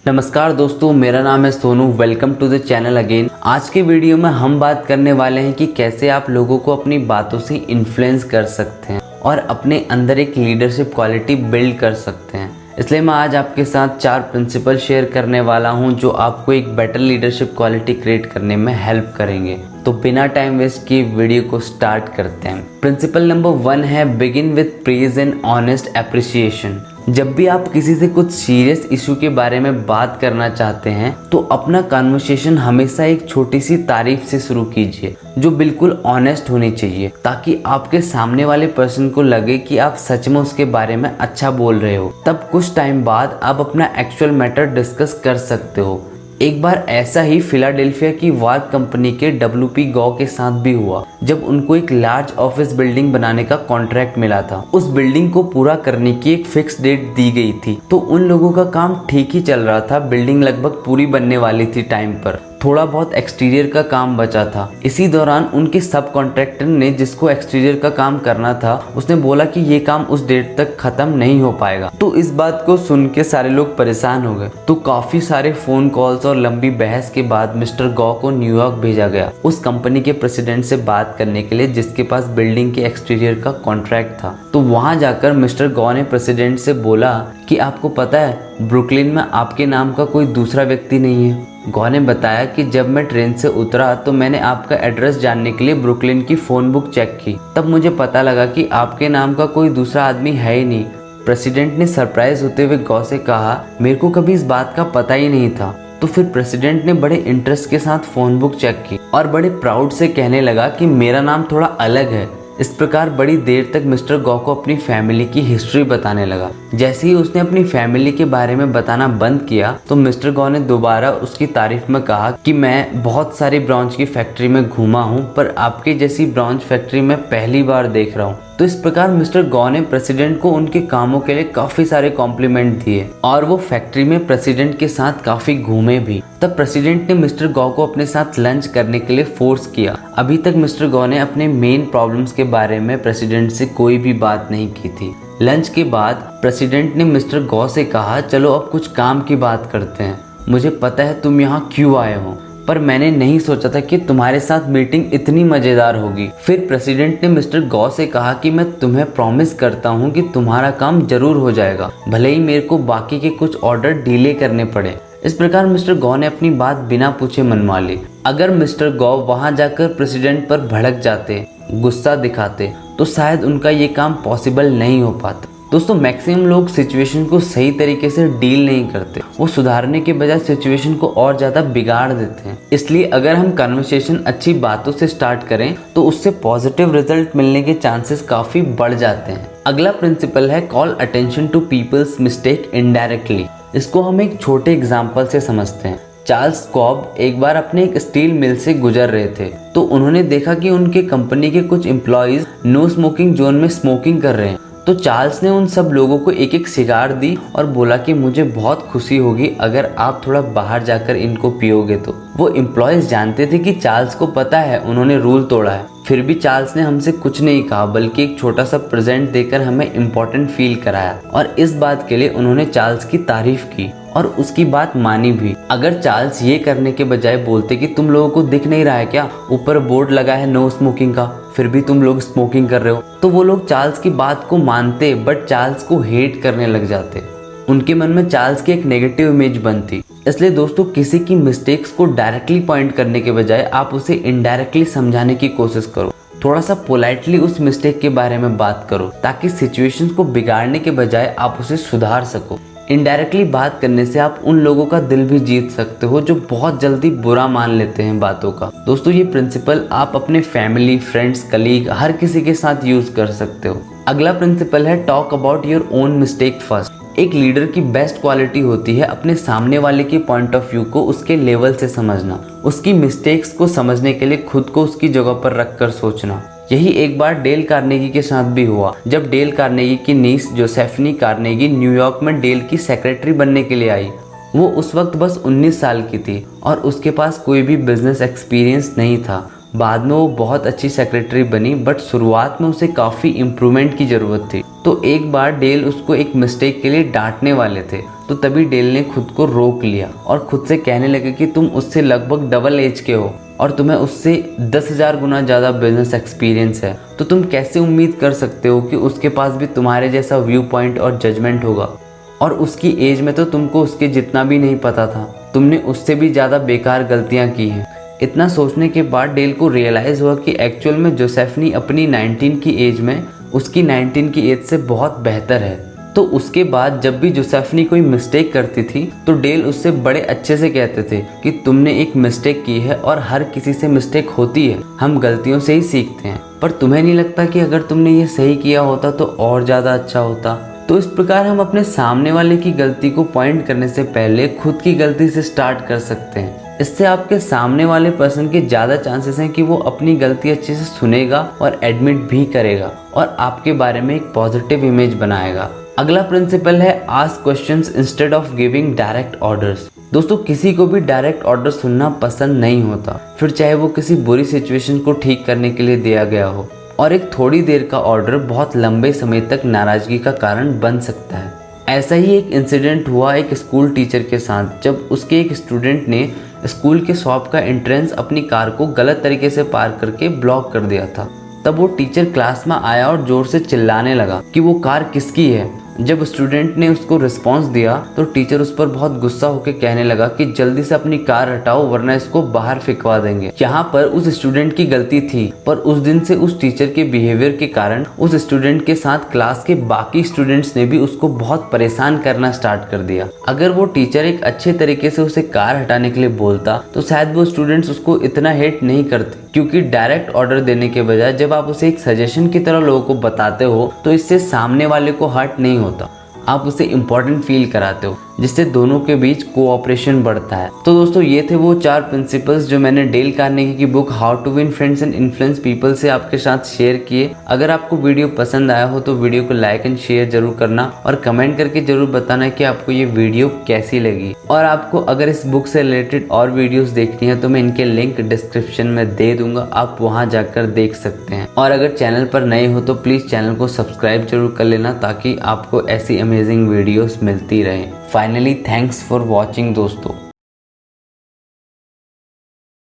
नमस्कार दोस्तों, मेरा नाम है Sonu. Welcome to the channel again. आज के वीडियो में हम बात करने वाले हैं कि कैसे आप लोगों को अपनी बातों से इन्फ्लुएंस कर सकते हैं और अपने अंदर एक लीडरशिप क्वालिटी बिल्ड कर सकते हैं। इसलिए मैं आज आपके साथ 4 प्रिंसिपल शेयर करने वाला हूं जो आपको एक बेटर लीडरशिप क्वालिटी क्रिएट करने में हेल्प करेंगे। तो बिना टाइम वेस्ट किए वीडियो को स्टार्ट करते हैं। प्रिंसिपल नंबर 1 है begin with praise and honest appreciation. जब भी आप किसी से कुछ सीरियस इशू के बारे में बात करना चाहते हैं तो अपना कन्वर्सेशन हमेशा एक छोटी सी तारीफ से शुरू कीजिए जो बिल्कुल ऑनेस्ट होनी चाहिए, ताकि आपके सामने वाले पर्सन को लगे कि आप सच में उसके बारे में अच्छा बोल रहे हो। तब कुछ टाइम बाद आप अपना एक्चुअल मैटर डिस्कस कर सकते हो। एक बार ऐसा ही फिलाडेल्फिया की वार्क कंपनी के WP गौ के साथ भी हुआ, जब उनको एक लार्ज ऑफिस बिल्डिंग बनाने का कॉन्ट्रैक्ट मिला था। उस बिल्डिंग को पूरा करने की एक फिक्स डेट दी गई थी, तो उन लोगों का काम ठीक ही चल रहा था। बिल्डिंग लगभग पूरी बनने वाली थी टाइम पर। थोड़ा बहुत एक्सटीरियर का काम बचा था। इसी दौरान उनके सब कॉन्ट्रैक्टर ने, जिसको एक्सटीरियर का काम करना था, उसने बोला कि ये काम उस डेट तक खत्म नहीं हो पाएगा। तो इस बात को सुन के सारे लोग परेशान हो गए। तो काफी सारे फोन कॉल्स और लंबी बहस के बाद मिस्टर गौ को न्यूयॉर्क भेजा गया उस कंपनी के प्रेसिडेंट से बात करने के लिए, जिसके पास बिल्डिंग के एक्सटीरियर का कॉन्ट्रैक्ट था। तो वहां जाकर मिस्टर गौ ने प्रेसिडेंट से बोला कि आपको पता है ब्रुकलिन में आपके नाम का कोई दूसरा व्यक्ति नहीं है। गौ ने बताया कि जब मैं ट्रेन से उतरा तो मैंने आपका एड्रेस जानने के लिए ब्रुकलिन की फोन बुक चेक की। तब मुझे पता लगा कि आपके नाम का कोई दूसरा आदमी है ही नहीं। प्रेसिडेंट ने सरप्राइज होते हुए गौ से कहा, मेरे को कभी इस बात का पता ही नहीं था। तो फिर प्रेसिडेंट ने बड़े इंटरेस्ट के साथ फोन बुक चेक की और बड़े प्राउड से कहने लगा कि मेरा नाम थोड़ा अलग है। इस प्रकार बड़ी देर तक मिस्टर गौ को अपनी फैमिली की हिस्ट्री बताने लगा। जैसे ही उसने अपनी फैमिली के बारे में बताना बंद किया तो मिस्टर गौ ने दोबारा उसकी तारीफ में कहा कि मैं बहुत सारी ब्रॉन्ज की फैक्ट्री में घूमा हूँ, पर आपके जैसी ब्रॉन्ज फैक्ट्री में पहली बार देख रहा हूँ। तो इस प्रकार मिस्टर गौ ने प्रेसिडेंट को उनके कामों के लिए काफी सारे कॉम्प्लीमेंट दिए और वो फैक्ट्री में प्रेसिडेंट के साथ काफी घूमे भी। तब प्रेसिडेंट ने मिस्टर गौ को अपने साथ लंच करने के लिए फोर्स किया। अभी तक मिस्टर गौ ने अपने मेन प्रॉब्लम्स के बारे में प्रेसिडेंट से कोई भी बात नहीं की थी। लंच के बाद प्रेसिडेंट ने मिस्टर गौ से कहा, चलो अब कुछ काम की बात करते हैं। मुझे पता है तुम यहाँ क्यों आए हो, पर मैंने नहीं सोचा था कि तुम्हारे साथ मीटिंग इतनी मजेदार होगी। फिर प्रेसिडेंट ने मिस्टर गौ से कहा कि मैं तुम्हें प्रॉमिस करता हूँ कि तुम्हारा काम जरूर हो जाएगा, भले ही मेरे को बाकी के कुछ ऑर्डर डिले करने पड़े। इस प्रकार मिस्टर गौ ने अपनी बात बिना पूछे मनवा ली। अगर मिस्टर गौ वहां जाकर प्रेसिडेंट पर भड़क जाते, गुस्सा दिखाते, तो शायद उनका ये काम पॉसिबल नहीं हो पाता। दोस्तों, मैक्सिमम लोग सिचुएशन को सही तरीके से डील नहीं करते। वो सुधारने के बजाय सिचुएशन को और ज्यादा बिगाड़ देते हैं। इसलिए अगर हम कन्वर्सेशन अच्छी बातों से स्टार्ट करें तो उससे पॉजिटिव रिजल्ट मिलने के चांसेस काफी बढ़ जाते हैं। अगला प्रिंसिपल है call attention to people's mistake indirectly. इसको हम एक छोटे एग्जाम्पल से समझते हैं। चार्ल्स कॉब एक बार अपने एक स्टील मिल से गुजर रहे थे, तो उन्होंने देखा कि उनके कंपनी के कुछ एम्प्लॉइज नो स्मोकिंग जोन में स्मोकिंग कर रहे हैं। तो चार्ल्स ने उन सब लोगों को एक एक सिगार दी और बोला कि मुझे बहुत खुशी होगी अगर आप थोड़ा बाहर जाकर इनको पियोगे। तो वो एम्प्लॉइज जानते थे कि चार्ल्स को पता है उन्होंने रूल तोड़ा है, फिर भी चार्ल्स ने हमसे कुछ नहीं कहा, बल्कि एक छोटा सा प्रेजेंट देकर हमें इम्पोर्टेंट फील कराया। और इस बात के लिए उन्होंने चार्ल्स की तारीफ की और उसकी बात मानी भी। अगर चार्ल्स ये करने के बजाय बोलते कि तुम लोगों को दिख नहीं रहा है क्या, ऊपर बोर्ड लगा है नो स्मोकिंग का, फिर भी तुम लोग स्मोकिंग कर रहे हो, तो वो लोग चार्ल्स की बात को मानते बट चार्ल्स को हेट करने लग जाते। उनके मन में चार्ल्स की एक नेगेटिव इमेज बनती। इसलिए दोस्तों, किसी की मिस्टेक्स को डायरेक्टली पॉइंट करने के बजाय आप उसे इनडायरेक्टली समझाने की कोशिश करो। थोड़ा सा पोलाइटली उस मिस्टेक के बारे में बात करो, ताकि सिचुएशंस को बिगाड़ने के बजाय आप उसे सुधार सको। इनडायरेक्टली बात करने से आप उन लोगों का दिल भी जीत सकते हो जो बहुत जल्दी बुरा मान लेते हैं बातों का। दोस्तों, ये प्रिंसिपल आप अपने फैमिली, फ्रेंड्स, कलीग, हर किसी के साथ यूज कर सकते हो। अगला प्रिंसिपल है talk about your own mistake first. एक लीडर की बेस्ट क्वालिटी होती है अपने सामने वाले के पॉइंट ऑफ व्यू को उसके लेवल से समझना, उसकी मिस्टेक्स को समझने के लिए खुद को उसकी जगह पर रखकर सोचना। यही एक बार डेल कार्नेगी के साथ भी हुआ, जब डेल कार्नेगी की नीस जोसेफनी कार्नेगी न्यूयॉर्क में डेल की सेक्रेटरी बनने के लिए आई। वो उस वक्त बस 19 साल की थी और उसके पास कोई भी बिजनेस एक्सपीरियंस नहीं था। बाद में वो बहुत अच्छी सेक्रेटरी बनी, बट शुरुआत में उसे काफ़ी इम्प्रूवमेंट की ज़रूरत थी। तो तो एक बार डेल उसको एक मिस्टेक के लिए डांटने वाले थे, तो तभी डेल ने खुद को रोक लिया और खुद से कहने लगे कि तुम उससे लगभग डबल एज के हो और तुम्हें उससे 10,000 गुना ज़्यादा बिजनेस एक्सपीरियंस है, तो तुम कैसे उम्मीद कर सकते हो कि उसके पास भी तुम्हारे जैसा व्यू पॉइंट और जजमेंट होगा। और उसकी एज में तो तुमको उसके जितना भी नहीं पता था, तुमने उससे भी ज़्यादा बेकार गलतियाँ की हैं। इतना सोचने के बाद डेल को रियलाइज़ हुआ कि एक्चुअल में जोसेफनी अपनी 19 की एज में उसकी 19 की एज से बहुत बेहतर है। तो उसके बाद जब भी जोसेफनी कोई मिस्टेक करती थी तो डेल उससे बड़े अच्छे से कहते थे कि तुमने एक मिस्टेक की है और हर किसी से मिस्टेक होती है, हम गलतियों से ही सीखते हैं। पर तुम्हें नहीं लगता कि अगर तुमने ये सही किया होता तो और ज़्यादा अच्छा होता? तो इस प्रकार हम अपने सामने वाले की गलती को पॉइंट करने से पहले खुद की गलती से स्टार्ट कर सकते हैं। इससे आपके सामने वाले पर्सन के ज़्यादा चांसेस हैं कि वो अपनी गलती अच्छे से सुनेगा और एडमिट भी करेगा और आपके बारे में एक पॉजिटिव इमेज बनाएगा। अगला प्रिंसिपल है ask questions instead of giving direct orders. दोस्तों, किसी को भी डायरेक्ट ऑर्डर सुनना पसंद नहीं होता, फिर चाहे वो किसी बुरी सिचुएशन को ठीक करने के लिए दिया गया हो। और एक थोड़ी देर का ऑर्डर बहुत लंबे समय तक नाराजगी का कारण बन सकता है। ऐसा ही एक इंसिडेंट हुआ एक स्कूल टीचर के साथ, जब उसके एक स्टूडेंट ने स्कूल के शॉप का एंट्रेंस अपनी कार को गलत तरीके से पार करके ब्लॉक कर दिया था। तब वो टीचर क्लास में आया और जोर से चिल्लाने लगा कि वो कार किसकी है। जब स्टूडेंट ने उसको रिस्पांस दिया तो टीचर उस पर बहुत गुस्सा होकर कहने लगा कि जल्दी से अपनी कार हटाओ वरना इसको बाहर फेंकवा देंगे। यहाँ पर उस स्टूडेंट की गलती थी, पर उस दिन से उस टीचर के बिहेवियर के कारण उस स्टूडेंट के साथ क्लास के बाकी स्टूडेंट्स ने भी उसको बहुत परेशान करना स्टार्ट कर दिया। अगर वो टीचर एक अच्छे तरीके से उसे कार हटाने के लिए बोलता तो शायद वो स्टूडेंट्स उसको इतना हेट नहीं करते, क्योंकि डायरेक्ट ऑर्डर देने के बजाय जब आप उसे एक सजेशन की तरह लोगों को बताते हो तो इससे सामने वाले को हर्ट नहीं होता, आप उसे इम्पोर्टेंट फील कराते हो, जिससे दोनों के बीच कोऑपरेशन बढ़ता है। तो दोस्तों, ये थे वो 4 प्रिंसिपल्स जो मैंने डेल कार्नेगी की book how to win friends and influence people से आपके साथ शेयर किए। अगर आपको वीडियो पसंद आया हो तो वीडियो को लाइक एंड शेयर जरूर करना और कमेंट करके जरूर बताना कि आपको ये वीडियो कैसी लगी। और आपको अगर इस बुक से रिलेटेड और वीडियोस देखनी है तो मैं इनके लिंक डिस्क्रिप्शन में दे दूंगा, आप वहां जाकर देख सकते हैं। और अगर चैनल पर नए हो तो प्लीज चैनल को सब्सक्राइब जरूर कर लेना ताकि आपको ऐसी अमेजिंग वीडियोस मिलती रहें। फाइनली थैंक्स फॉर वॉचिंग दोस्तों।